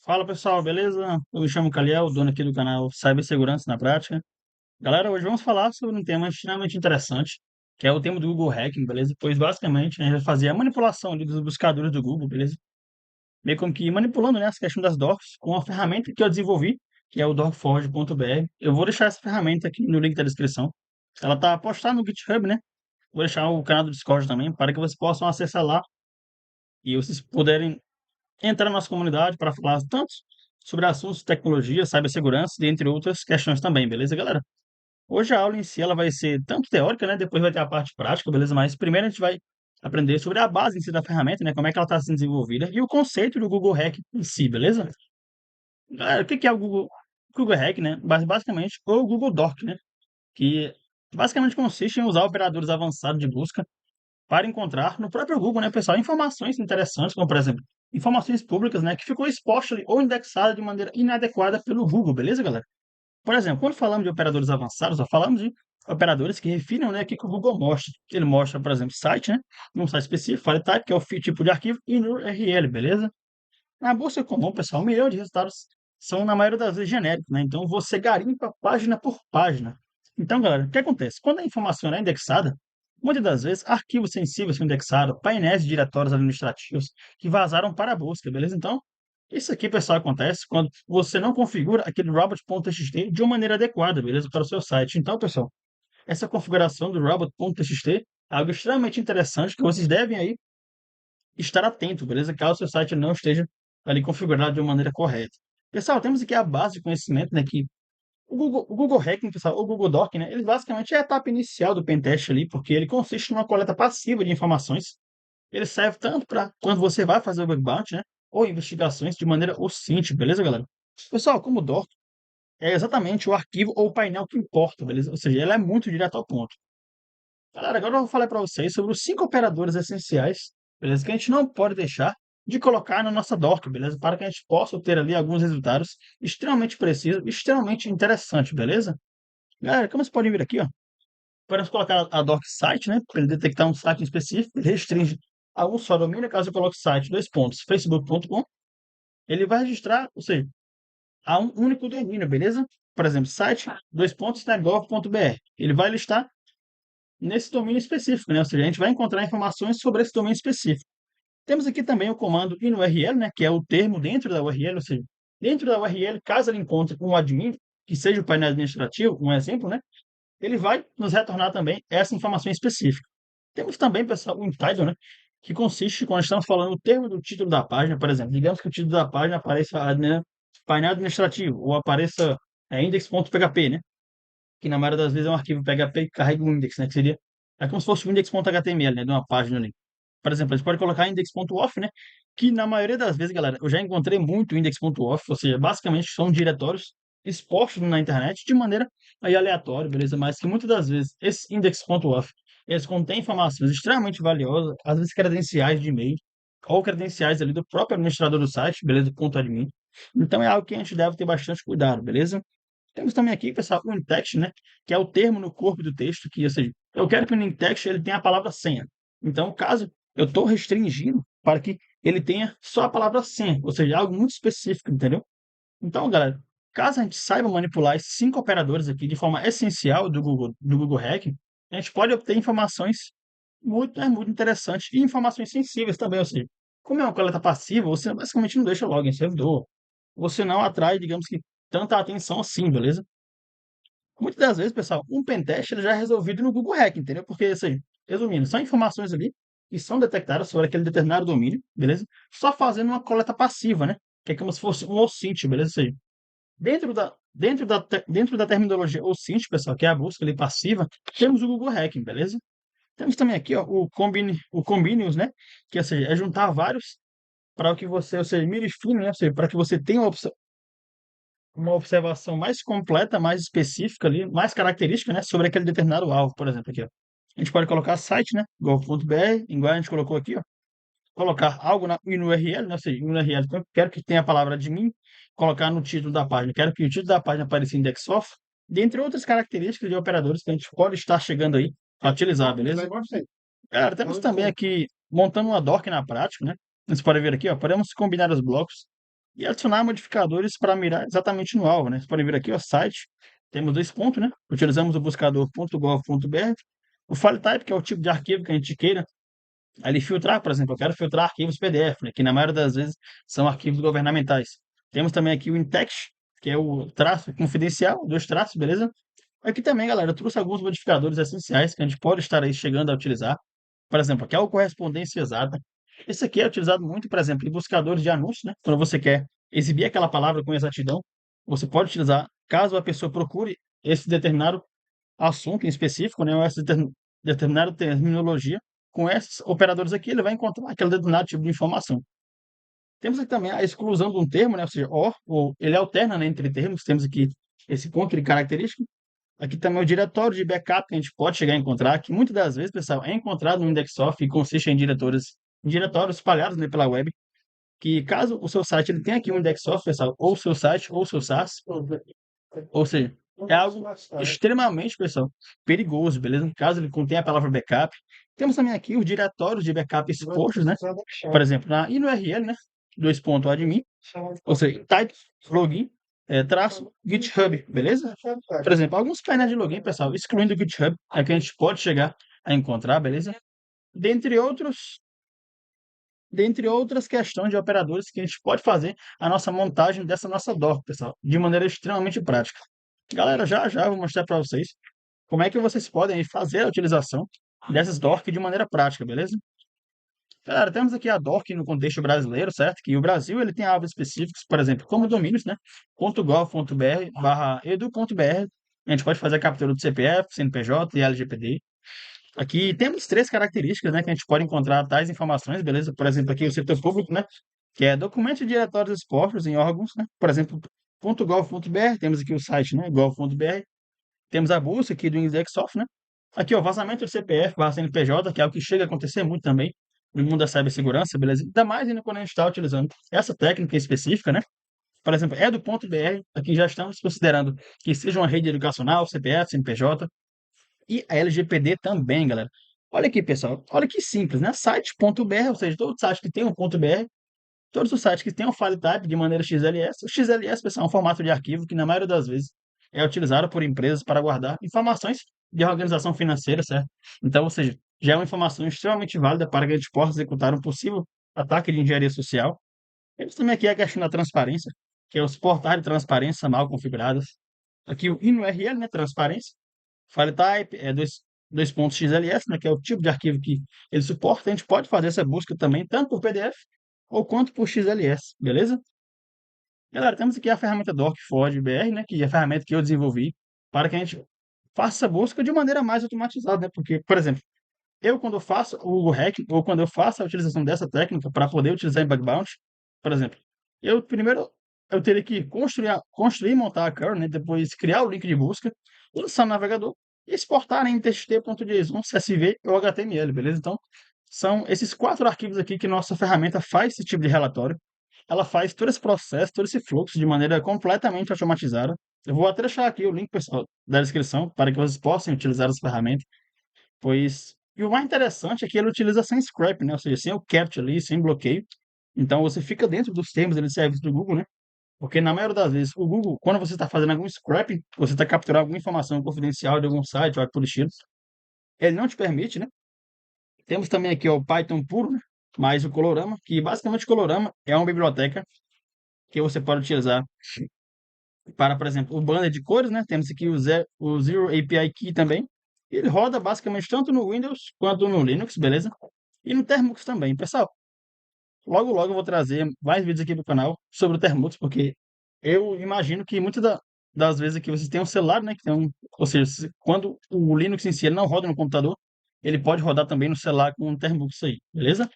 Fala pessoal, beleza? Eu me chamo Caliel, dono aqui do canal Cibersegurança na Prática. Galera, hoje vamos falar sobre um tema extremamente interessante, que é o tema do Google Hacking, beleza? Pois basicamente a gente vai fazer a manipulação ali dos buscadores do Google, beleza? Meio como que manipulando, né, essa questão das docs com uma ferramenta que eu desenvolvi, que é o docforge.br. Eu vou deixar essa ferramenta aqui no link da descrição. Ela tá postada no GitHub, né? Vou deixar o canal do Discord também, para que vocês possam acessar lá e vocês puderem entrar na nossa comunidade para falar tanto sobre assuntos de tecnologia, cibersegurança, dentre outras questões também, beleza, galera? Hoje a aula em si ela vai ser tanto teórica, né? Depois vai ter a parte prática, beleza? Mas primeiro a gente vai aprender sobre a base em si da ferramenta, né? Como é que ela está sendo desenvolvida e o conceito do Google Hack em si, beleza? Galera, o que que é o Google Hack, né? Basicamente, o Google Doc, né? Que basicamente consiste em usar operadores avançados de busca para encontrar no próprio Google, né, pessoal, informações interessantes, como por exemplo, informações públicas, né, que ficou exposta ali ou indexada de maneira inadequada pelo Google, beleza, galera? Por exemplo, quando falamos de operadores avançados, ó, falamos de operadores que refinam, né, o que que o Google mostra. Ele mostra, por exemplo, site, né, num site específico, file type, que é o tipo de arquivo, e no URL, beleza? Na busca comum, pessoal, 1 milhão de resultados são, na maioria das vezes, genéricos, né? Então, você garimpa página por página. Então, galera, o que acontece? Quando a informação é indexada, muitas das vezes, arquivos sensíveis são indexados, painéis de diretórios administrativos que vazaram para a busca, beleza? Então, isso aqui, pessoal, acontece quando você não configura aquele robot.txt de uma maneira adequada, beleza? Para o seu site. Então, pessoal, essa configuração do robot.txt é algo extremamente interessante que vocês devem aí estar atento, beleza? Caso seu site não esteja ali configurado de uma maneira correta. Pessoal, temos aqui a base de conhecimento, né, que o Google Hacking, pessoal, o Google Doc, né, ele basicamente é a etapa inicial do pentest ali, porque ele consiste numa coleta passiva de informações. Ele serve tanto para quando você vai fazer o bug bounty, né, ou investigações de maneira ossinte, beleza, galera? Pessoal, como o Doc é exatamente o arquivo ou o painel que importa, beleza? Ou seja, ele é muito direto ao ponto. Galera, agora eu vou falar para vocês sobre os 5 operadores essenciais, beleza? Que a gente não pode deixar de colocar na nossa doc, beleza? Para que a gente possa ter ali alguns resultados extremamente precisos, extremamente interessantes, beleza? Galera, como vocês podem ver aqui, ó, podemos colocar a doc site, né? Para ele detectar um site específico, ele restringe a um só domínio. Caso eu coloque site, dois pontos, facebook.com, ele vai registrar, ou seja, a um único domínio, beleza? Por exemplo, site, dois pontos, .gov.br. Ele vai listar nesse domínio específico, né? Ou seja, a gente vai encontrar informações sobre esse domínio específico. Temos aqui também o comando INURL, né? Que é o termo dentro da URL, ou seja, dentro da URL, caso ele encontre um admin, que seja o painel administrativo, um exemplo, né? Ele vai nos retornar também essa informação específica. Temos também, pessoal, o entitle, né? Que consiste quando estamos falando o termo do título da página, por exemplo. Digamos que o título da página apareça, né, painel administrativo, ou apareça index.php, né? Que na maioria das vezes é um arquivo PHP que carrega um index, né? Que seria é como se fosse o index.html, né? De uma página ali. Por exemplo, a gente pode colocar index.off, né? Que na maioria das vezes, galera, eu já encontrei muito index.off, ou seja, basicamente são diretórios expostos na internet de maneira aí aleatória, beleza? Mas que muitas das vezes esse index.off eles contêm informações extremamente valiosas, às vezes credenciais de e-mail ou credenciais ali do próprio administrador do site, beleza? Ponto .admin. Então é algo que a gente deve ter bastante cuidado, beleza? Temos também aqui, pessoal, o in-text, né? Que é o termo no corpo do texto que, ou seja, eu quero que o in-text ele tenha a palavra senha. Então, caso eu estou restringindo para que ele tenha só a palavra senha, ou seja, algo muito específico, entendeu? Então, galera, caso a gente saiba manipular esses 5 operadores aqui de forma essencial do Google Hacking, a gente pode obter informações muito interessantes e informações sensíveis também, ou seja, como é uma coleta passiva, você basicamente não deixa login em servidor, você não atrai, digamos que, tanta atenção assim, beleza? Muitas das vezes, pessoal, um pentest ele já é resolvido no Google Hack, entendeu? Porque, assim, resumindo, são informações ali que são detectadas sobre aquele determinado domínio, beleza? Só fazendo uma coleta passiva, né? Que é como se fosse um OSINT, beleza? Ou seja, dentro da terminologia OSINT, pessoal, que é a busca ali passiva, temos o Google Hacking, beleza? Temos também aqui, ó, o Combinius, né? Que, ou seja, é juntar vários para que você, ou seja, mire fino, né? Ou seja, para que você tenha uma observação mais completa, mais específica ali, mais característica, né, sobre aquele determinado alvo, por exemplo, aqui, ó. A gente pode colocar site, né, gov.br, igual a gente colocou aqui, ó, colocar algo no URL, né, ou seja, no URL, então, quero que tenha a palavra de mim, colocar no título da página, quero que o título da página apareça em index of, dentre outras características de operadores que a gente pode estar chegando aí a utilizar, beleza? Cara, temos também aqui, montando uma doc na prática, né, vocês podem ver aqui, ó, podemos combinar os blocos e adicionar modificadores para mirar exatamente no alvo, né? Vocês podem ver aqui, ó, site, temos dois pontos, né? Utilizamos o buscador .gov.br, o file type, que é o tipo de arquivo que a gente queira ali filtrar, por exemplo, eu quero filtrar arquivos PDF, né, que na maioria das vezes são arquivos governamentais. Temos também aqui o in-text, que é o traço confidencial, dois traços, beleza? Aqui também, galera, eu trouxe alguns modificadores essenciais que a gente pode estar aí chegando a utilizar. Por exemplo, aqui é o correspondência exata. Esse aqui é utilizado muito, por exemplo, em buscadores de anúncios, né? Quando você quer exibir aquela palavra com exatidão, você pode utilizar, caso a pessoa procure esse determinado assunto em específico, né, ou essa determinada terminologia, com esses operadores aqui, ele vai encontrar aquele determinado tipo de informação. Temos aqui também a exclusão de um termo, né, ou seja, OR, ou ele alterna, né, entre termos, temos aqui esse ponto de característica. Aqui também o diretório de backup que a gente pode chegar a encontrar, que muitas das vezes, pessoal, é encontrado no IndexOff e consiste em diretórios espalhados, né, pela web, que caso o seu site ele tenha aqui um IndexOff, pessoal, ou o seu site, ou o seu SaaS, ou seja, é algo extremamente, pessoal, perigoso, beleza? Caso ele contenha a palavra backup. Temos também aqui os diretórios de backup expostos, né? Por exemplo, na URL, né? Dois pontos admin, ou seja, type login, traço GitHub, beleza? Por exemplo, alguns painéis de login, pessoal, excluindo o GitHub, é que a gente pode chegar a encontrar, beleza? Dentre outros, dentre outras questões de operadores que a gente pode fazer a nossa montagem dessa nossa doc, pessoal, de maneira extremamente prática. Galera, já já vou mostrar para vocês como é que vocês podem fazer a utilização dessas DORC de maneira prática, beleza? Galera, temos aqui a DORC no contexto brasileiro, certo? Que o Brasil ele tem alvos específicos, por exemplo, como domínios, né? .gov.br/edu.br. A gente pode fazer a captura do CPF, CNPJ e LGPD. Aqui temos três características, né, que a gente pode encontrar tais informações, beleza? Por exemplo, aqui o setor público, né, que é documentos de diretórios expostos em órgãos, né? Por exemplo, .gov.br, temos aqui o site, né, gov.br. Temos a busca aqui do IndexOff, né? Aqui, ó, vazamento de CPF barra CNPJ, que é algo que chega a acontecer muito também no mundo da cibersegurança, beleza? Ainda mais ainda quando a gente está utilizando essa técnica específica, né? Por exemplo, é do ponto .br, aqui já estamos considerando que seja uma rede educacional, CPF, CNPJ, e a LGPD também, galera. Olha aqui, pessoal, olha que simples, né? Site.br, ou seja, todo site que tem um ponto .br, todos os sites que têm um file type de maneira XLS, o XLS, pessoal, é um formato de arquivo que, na maioria das vezes, é utilizado por empresas para guardar informações de organização financeira, certo? Então, ou seja, já é uma informação extremamente válida para que a gente possa executar um possível ataque de engenharia social. Temos também aqui a questão da transparência, que é os portais de transparência mal configurados. Aqui o INURL, né, transparência. File type é dois pontos XLS, né, que é o tipo de arquivo que ele suporta. A gente pode fazer essa busca também, tanto por PDF ou quanto por XLS, beleza? Galera, temos aqui a ferramenta DocForge BR, né, que é a ferramenta que eu desenvolvi para que a gente faça essa busca de maneira mais automatizada, né? Porque, por exemplo, eu quando eu faço o Google Hacking ou quando eu faço a utilização dessa técnica para poder utilizar em bug bounty, por exemplo, eu primeiro eu teria que construir e montar a curl, né? Depois criar o link de busca, lançar no navegador e exportar em txt.json, CSV ou HTML, beleza? Então, são esses quatro arquivos aqui que nossa ferramenta faz esse tipo de relatório. Ela faz todo esse processo, todo esse fluxo de maneira completamente automatizada. Eu vou até deixar aqui o link, pessoal, da descrição para que vocês possam utilizar essa ferramenta, pois e o mais interessante é que ele utiliza sem scrap, né? Ou seja, sem o capt ali, sem bloqueio. Então você fica dentro dos termos de serviço do Google, né? Porque na maioria das vezes, o Google, quando você está fazendo algum scrapping, você está capturando alguma informação confidencial de algum site ou algo por estilo, ele não te permite, né? Temos também aqui ó, o Python puro, né? Mais o Colorama, que basicamente o Colorama é uma biblioteca que você pode utilizar para, por exemplo, o banner de cores, né? Temos aqui o Zero API Key também. Ele roda basicamente tanto no Windows quanto no Linux, beleza? E no Termux também. Pessoal, logo logo eu vou trazer mais vídeos aqui pro canal sobre o Termux, porque eu imagino que muitas das vezes aqui vocês têm um celular, né? Que tem ou seja, quando o Linux em si ele não roda no computador, ele pode rodar também no celular com o Termux aí, beleza?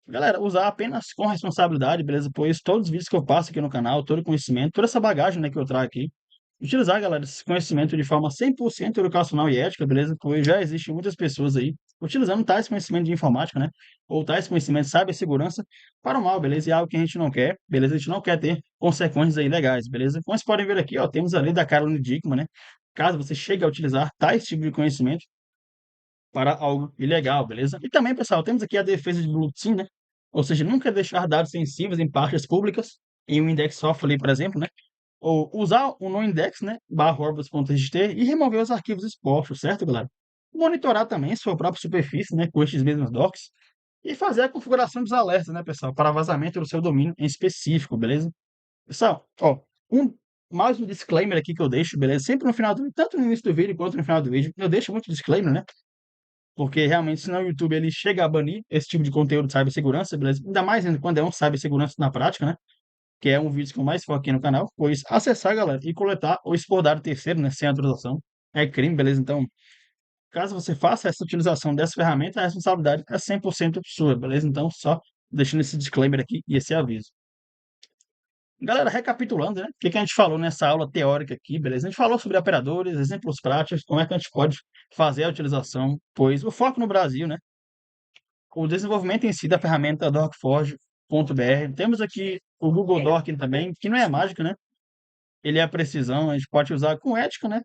Galera, usar apenas com responsabilidade, beleza? Pois todos os vídeos que eu passo aqui no canal, todo o conhecimento, toda essa bagagem, né, que eu trago aqui, utilizar, galera, esse conhecimento de forma 100% educacional e ética, beleza? Pois já existem muitas pessoas aí utilizando tais conhecimentos de informática, né? Ou tais conhecimentos de cibersegurança para o mal, beleza? E é algo que a gente não quer, beleza? A gente não quer ter consequências aí legais, beleza? Como vocês podem ver aqui, ó, temos a lei da Caroline Dickman, né? Caso você chegue a utilizar tais tipo de conhecimento para algo ilegal, beleza? E também, pessoal, temos aqui a defesa de blockchain, né? ou seja, nunca deixar dados sensíveis em pastas públicas, em um index soft ali, por exemplo, né? Ou usar o noindex, né, /orbs.txt e remover os arquivos expostos, certo, galera? Monitorar também sua própria superfície, né, com estes mesmos docs e fazer a configuração dos alertas, né, pessoal, para vazamento do seu domínio em específico, beleza? Pessoal, ó, um, mais um disclaimer aqui que eu deixo, beleza? Sempre no final do tanto no início do vídeo quanto no final do vídeo, eu deixo muito disclaimer, né? Porque realmente, senão o YouTube ele chega a banir esse tipo de conteúdo de cibersegurança, beleza? Ainda mais ainda quando é um cibersegurança na prática, né? Que é um vídeo que eu mais foco aqui no canal, pois acessar, galera, e coletar ou expor dado terceiro, né, sem autorização, é crime, beleza? Então, caso você faça essa utilização dessa ferramenta, a responsabilidade é 100% sua, beleza? Então, só deixando esse disclaimer aqui e esse aviso. Galera, recapitulando, né? O que a gente falou nessa aula teórica aqui, beleza? A gente falou sobre operadores, exemplos práticos, como é que a gente pode fazer a utilização, pois o foco no Brasil, né? O desenvolvimento em si da ferramenta docforge.br. Temos aqui o Google Doc também, que não é mágica, né? Ele é a precisão, a gente pode usar com ética, né?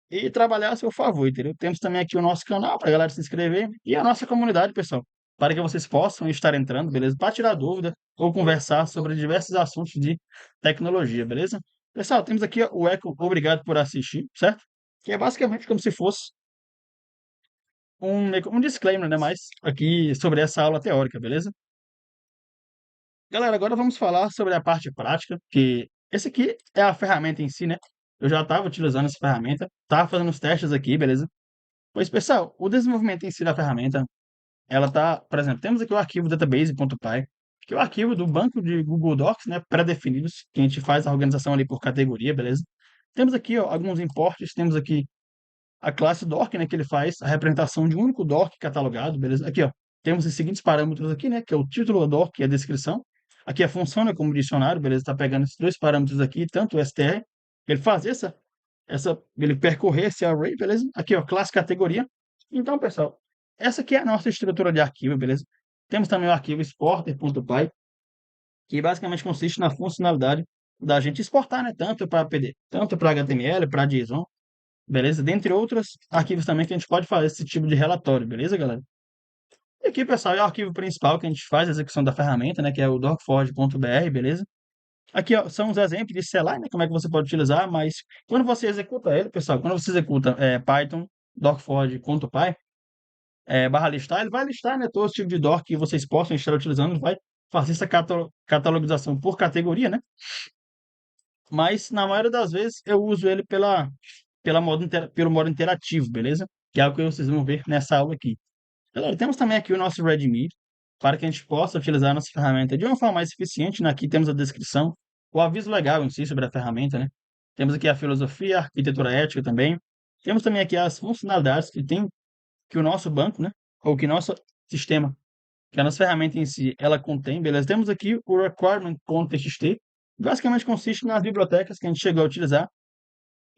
E trabalhar a seu favor, entendeu? Temos também aqui o nosso canal para a galera se inscrever e a nossa comunidade, pessoal, para que vocês possam estar entrando, beleza? Para tirar dúvida ou conversar sobre diversos assuntos de tecnologia, beleza? Pessoal, temos aqui ó, o eco obrigado por assistir, certo? Que é basicamente como se fosse um disclaimer, né? Mais aqui sobre essa aula teórica, beleza? Galera, agora vamos falar sobre a parte prática, que esse aqui é a ferramenta em si, né? Eu já estava utilizando essa ferramenta, estava fazendo os testes aqui, beleza? Pois, pessoal, o desenvolvimento em si da ferramenta, ela tá, por exemplo, temos aqui o arquivo database.py, que é o arquivo do banco de Google Docs, né, pré-definidos, que a gente faz a organização ali por categoria, beleza? Temos aqui, ó, alguns importes, temos aqui a classe doc, né, que ele faz a representação de um único doc catalogado, beleza? Aqui, ó, temos os seguintes parâmetros aqui, né, que é o título do doc e a descrição. Aqui a função, né, como dicionário, beleza? Está pegando esses dois parâmetros aqui, tanto o str, ele faz ele percorrer esse array, beleza? Aqui, ó, classe categoria. Então, pessoal, essa aqui é a nossa estrutura de arquivo, beleza? Temos também o arquivo exporter.py, que basicamente consiste na funcionalidade da gente exportar, né, tanto para PD, tanto para HTML, para JSON, beleza? Dentre outros arquivos também que a gente pode fazer esse tipo de relatório, beleza, galera? E aqui, pessoal, é o arquivo principal que a gente faz a execução da ferramenta, né, que é o docforge.br, beleza? Aqui, ó, são os exemplos de CLI, né, como é que você pode utilizar, mas quando você executa ele, pessoal, quando você executa Python, docforge.py, barra listar, ele vai listar, né, todos os tipos de doc que vocês possam estar utilizando, vai fazer essa catalogização por categoria, né? Mas, na maioria das vezes, eu uso ele pelo modo interativo, beleza? Que é o que vocês vão ver nessa aula aqui. Galera, temos também aqui o nosso Redmi, para que a gente possa utilizar a nossa ferramenta de uma forma mais eficiente, né? Aqui temos a descrição, o aviso legal em si sobre a ferramenta, né? Temos aqui a filosofia, a arquitetura ética também. Temos também aqui as funcionalidades que o nosso banco, né? Ou que nosso sistema, que a nossa ferramenta em si, ela contém, beleza? Temos aqui o requirement.txt, basicamente consiste nas bibliotecas que a gente chegou a utilizar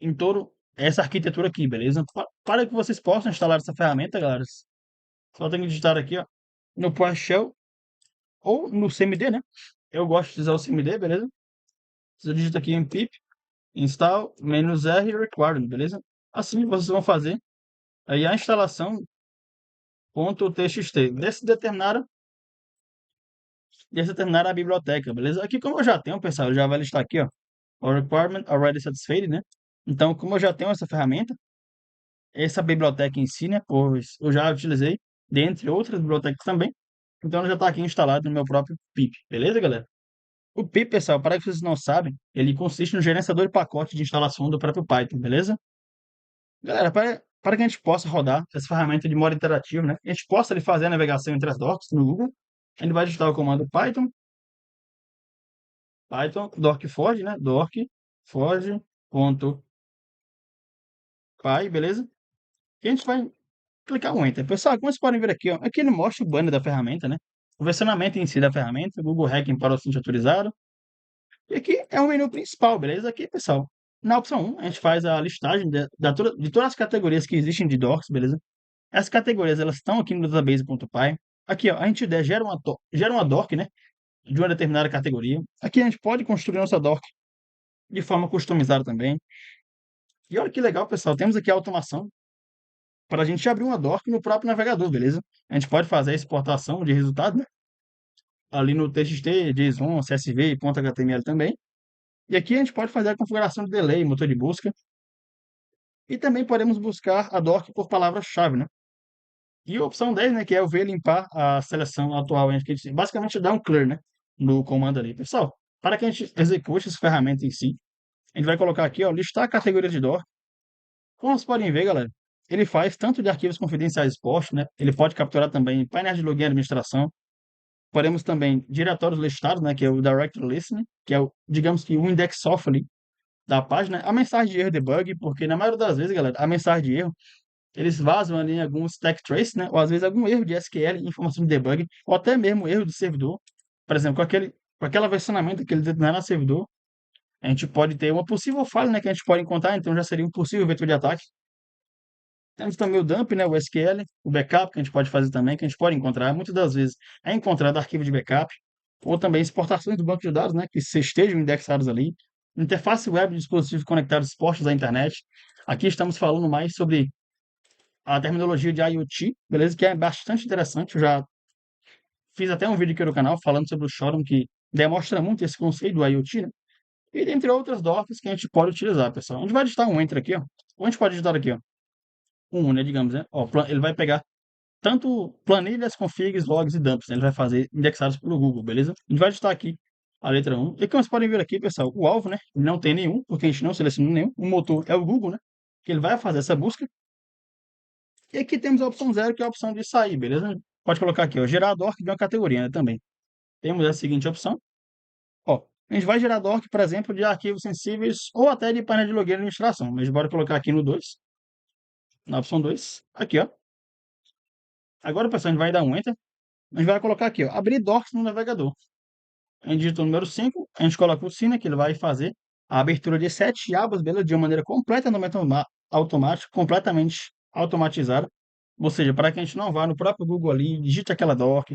em toda essa arquitetura aqui, beleza? Para que vocês possam instalar essa ferramenta, galera, só tem que digitar aqui, ó, no PowerShell ou no CMD, né? Eu gosto de usar o CMD, beleza? Você digita aqui em pip install "-r requirement", beleza? Assim vocês vão fazer aí a instalação .txt desse determinar a biblioteca, beleza? Aqui como eu já tenho, pessoal, já vai listar aqui, ó, o requirement already satisfied, né? Então, como eu já tenho essa ferramenta, essa biblioteca em si, né? Pois eu já utilizei, dentre outras bibliotecas também. Então, ela já está aqui instalado no meu próprio pip, beleza, galera? O pip, pessoal, para que vocês não sabem, ele consiste no gerenciador de pacote de instalação do próprio Python, beleza? Galera, para que a gente possa rodar essa ferramenta de modo interativo, né? A gente possa ali, fazer a navegação entre as docs no Google, a gente vai digitar o comando docforge, né? Docforge.py, beleza? E a gente vai clicar um Enter. Pessoal, como vocês podem ver aqui, ó, aqui ele mostra o banner da ferramenta, né? O versionamento em si da ferramenta, Google Hacking para o cliente autorizado. E aqui é o menu principal, beleza? Aqui, pessoal, na opção 1, a gente faz a listagem de todas as categorias que existem de docs, beleza? As categorias, elas estão aqui no database.py. Aqui, ó, a gente gera uma doc, né? De uma determinada categoria. Aqui a gente pode construir nossa doc de forma customizada também. E olha que legal, pessoal, temos aqui a automação para a gente abrir uma doc no próprio navegador, beleza? A gente pode fazer a exportação de resultado, né? ali no TXT, JSON, CSV e .html também. E aqui a gente pode fazer a configuração de delay, motor de busca, e também podemos buscar a doc por palavra-chave, né? E a opção 10, né, que é o ver limpar a seleção atual, que a gente basicamente dá um clear, né, no comando ali. Pessoal, para que a gente execute essa ferramenta em si, a gente vai colocar aqui, ó, listar a categoria de doc. Como vocês podem ver, galera, ele faz tanto de arquivos confidenciais expostos, né? Ele pode capturar também painéis de login e administração. Podemos também diretórios listados, né? Que é o directory listening, que é o, digamos que o index soft ali da página. A mensagem de erro debug, porque na maioria das vezes, galera, a mensagem de erro, eles vazam ali alguns stack trace, né? Ou às vezes algum erro de SQL, informação de debug, ou até mesmo erro do servidor. Por exemplo, com aquela versionamento que ele determinar no servidor, a gente pode ter uma possível falha, né? Que a gente pode encontrar, então já seria um possível vetor de ataque. Temos também o dump, né, o SQL, o backup, que a gente pode fazer também, que a gente pode encontrar. Muitas das vezes é encontrado arquivo de backup, ou também exportações do banco de dados, né, que estejam indexados ali. Interface web de dispositivos conectados expostos à internet. Aqui estamos falando mais sobre a terminologia de IoT, beleza? Que é bastante interessante. Eu já fiz até um vídeo aqui no canal falando sobre o Shodan, que demonstra muito esse conceito do IoT, né? E dentre outras docs que a gente pode utilizar, pessoal. A gente vai digitar um enter aqui, ó. Ou a gente pode digitar aqui, ó. Um, né, digamos, né? Ó, ele vai pegar tanto planilhas, configs, logs e dumps, né? Ele vai fazer indexados pelo Google, beleza? A gente vai digitar aqui a letra 1. E como vocês podem ver aqui, pessoal, o alvo, né? Não tem nenhum, porque a gente não selecionou nenhum. O motor é o Google, né? Que ele vai fazer essa busca. E aqui temos a opção 0, que é a opção de sair, beleza? Pode colocar aqui, ó, gerar doc de uma categoria, né? Também. Temos a seguinte opção. Ó, a gente vai gerar doc, por exemplo, de arquivos sensíveis ou até de painel de login e administração. Mas bora colocar aqui no 2, na opção 2. Aqui, ó. Agora, pessoal, a gente vai dar um Enter. A gente vai colocar aqui, ó, abrir docs no navegador. A gente digita o número 5, a gente coloca o sino, que ele vai fazer a abertura de 7 abas, beleza? De uma maneira completamente automática, completamente automatizada. Ou seja, para que a gente não vá no próprio Google ali, digite aquela doc,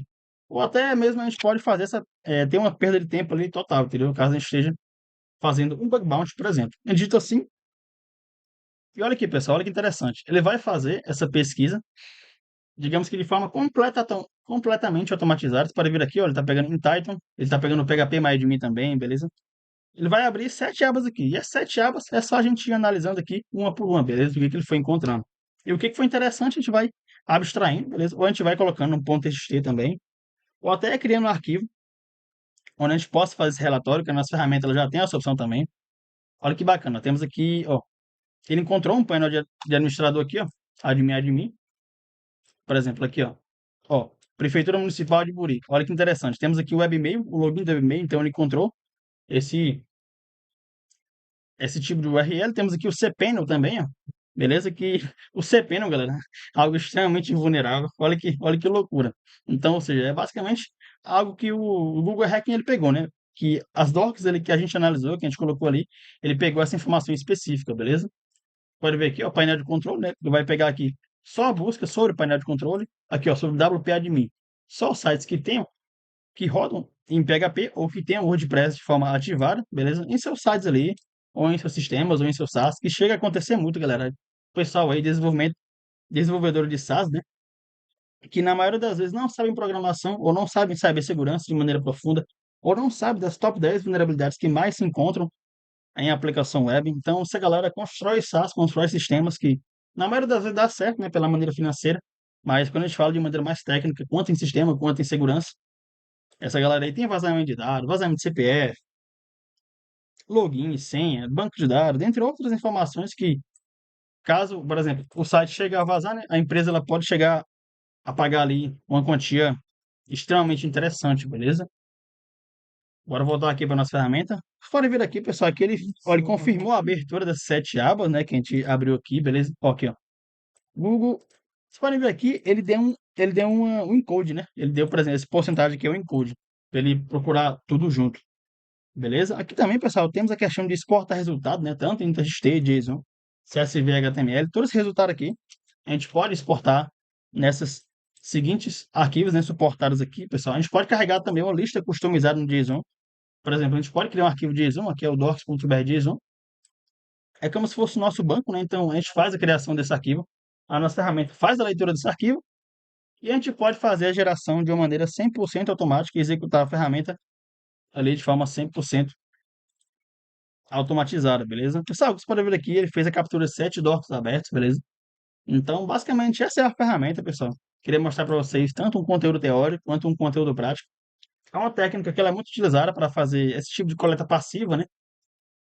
ou até mesmo a gente pode fazer ter uma perda de tempo ali total, entendeu? Caso a gente esteja fazendo um bug bounty, por exemplo. A gente digita assim, e olha aqui, pessoal, olha que interessante. Ele vai fazer essa pesquisa, digamos que de forma completamente automatizada. Você pode vir aqui, ó, ele está pegando em Python, ele está pegando o PHP MyAdmin também, beleza? Ele vai abrir 7 abas aqui. E as 7 abas é só a gente ir analisando aqui uma por uma, beleza? O que ele foi encontrando. E o que foi interessante, a gente vai abstraindo, beleza? Ou a gente vai colocando um ponto .txt também, ou até criando um arquivo onde a gente possa fazer esse relatório, que a nossa ferramenta ela já tem essa opção também. Olha que bacana. Temos aqui, ó, ele encontrou um painel de administrador aqui, ó, admin, por exemplo, aqui, ó. Ó, Prefeitura Municipal de Buri. Olha que interessante. Temos aqui o webmail, o login do webmail, então ele encontrou esse esse tipo de URL. Temos aqui o cPanel também, ó. Beleza? Que o cPanel, galera, algo extremamente vulnerável. Olha que loucura. Então, ou seja, é basicamente algo que o Google Hacking ele pegou, né? Que as docs que a gente analisou, que a gente colocou ali, ele pegou essa informação específica, beleza? Pode ver aqui, ó, painel de controle, né? Ele vai pegar aqui só a busca sobre o painel de controle, aqui, ó, sobre WP Admin. Só os sites que rodam em PHP ou que tenham WordPress de forma ativada, beleza? Em seus sites ali, ou em seus sistemas, ou em seus SaaS, que chega a acontecer muito, galera. O pessoal aí, desenvolvedor de SaaS, né? Que na maioria das vezes não sabem programação, ou não sabem cibersegurança de maneira profunda, ou não sabem das top 10 vulnerabilidades que mais se encontram em aplicação web. Então, essa galera constrói SaaS, constrói sistemas que, na maioria das vezes, dá certo, né? Pela maneira financeira, mas quando a gente fala de maneira mais técnica, quanto em sistema, quanto em segurança, essa galera aí tem vazamento de dados, vazamento de CPF, login, senha, banco de dados, dentre outras informações que, caso, por exemplo, o site chegue a vazar, né, a empresa ela pode chegar a pagar ali uma quantia extremamente interessante, beleza? Bora voltar aqui para nossa ferramenta. Pode vir aqui, pessoal, aqui ele confirmou a abertura das 7 abas, né, que a gente abriu aqui, beleza? Ó, aqui, ó. Google, vocês podem ver aqui, ele deu um encode, né? Ele deu, por exemplo, esse porcentagem aqui é o encode, para ele procurar tudo junto. Beleza? Aqui também, pessoal, temos a questão de exportar resultado, né? Tanto em TXT, JSON, CSV, HTML, todo esse resultado aqui, a gente pode exportar nessas seguintes arquivos, né, suportados aqui, pessoal. A gente pode carregar também uma lista customizada no JSON. Por exemplo, a gente pode criar um arquivo JSON, aqui é o docs.br.json. É como se fosse o nosso banco, né? Então, a gente faz a criação desse arquivo, a nossa ferramenta faz a leitura desse arquivo, E a gente pode fazer a geração de uma maneira 100% automática e executar a ferramenta ali de forma 100% automatizada, beleza? Pessoal, você pode ver aqui, ele fez a captura de 7 docos abertos, beleza? Então, basicamente, essa é a ferramenta, pessoal. Queria mostrar para vocês tanto um conteúdo teórico quanto um conteúdo prático. É uma técnica que ela é muito utilizada para fazer esse tipo de coleta passiva, né?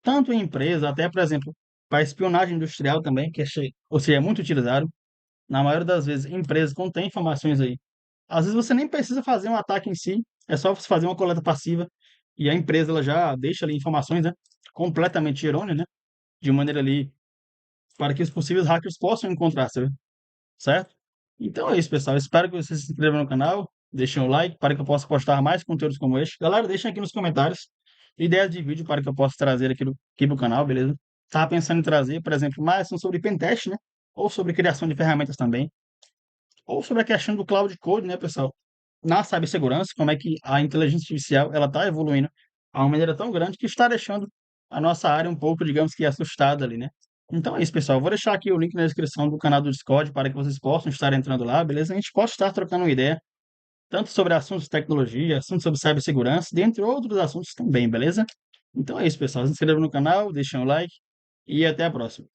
Tanto em empresa, até, por exemplo, para espionagem industrial também, que é, ou seja, é muito utilizado. Na maioria das vezes, empresas contêm informações aí. Às vezes você nem precisa fazer um ataque em si, é só você fazer uma coleta passiva e a empresa ela já deixa ali informações, né? Completamente errôneas, né? De maneira ali para que os possíveis hackers possam encontrar, certo? Então é isso, pessoal. Espero que vocês se inscrevam no canal, deixem o like para que eu possa postar mais conteúdos como este. Galera, deixem aqui nos comentários ideias de vídeo para que eu possa trazer aqui pro canal, beleza? Tava pensando em trazer, por exemplo, mais sobre pentest, né? Ou sobre criação de ferramentas também. Ou sobre a questão do cloud code, né, pessoal? Na cibersegurança, como é que a inteligência artificial ela está evoluindo a uma maneira tão grande que está deixando a nossa área um pouco, digamos que assustada ali, né? Então é isso, pessoal. Vou deixar aqui o link na descrição do canal do Discord para que vocês possam estar entrando lá, beleza? A gente pode estar trocando uma ideia, tanto sobre assuntos de tecnologia, assuntos sobre cibersegurança, dentre outros assuntos também, beleza? Então é isso, pessoal. Se inscrevam no canal, deixem o like e até a próxima.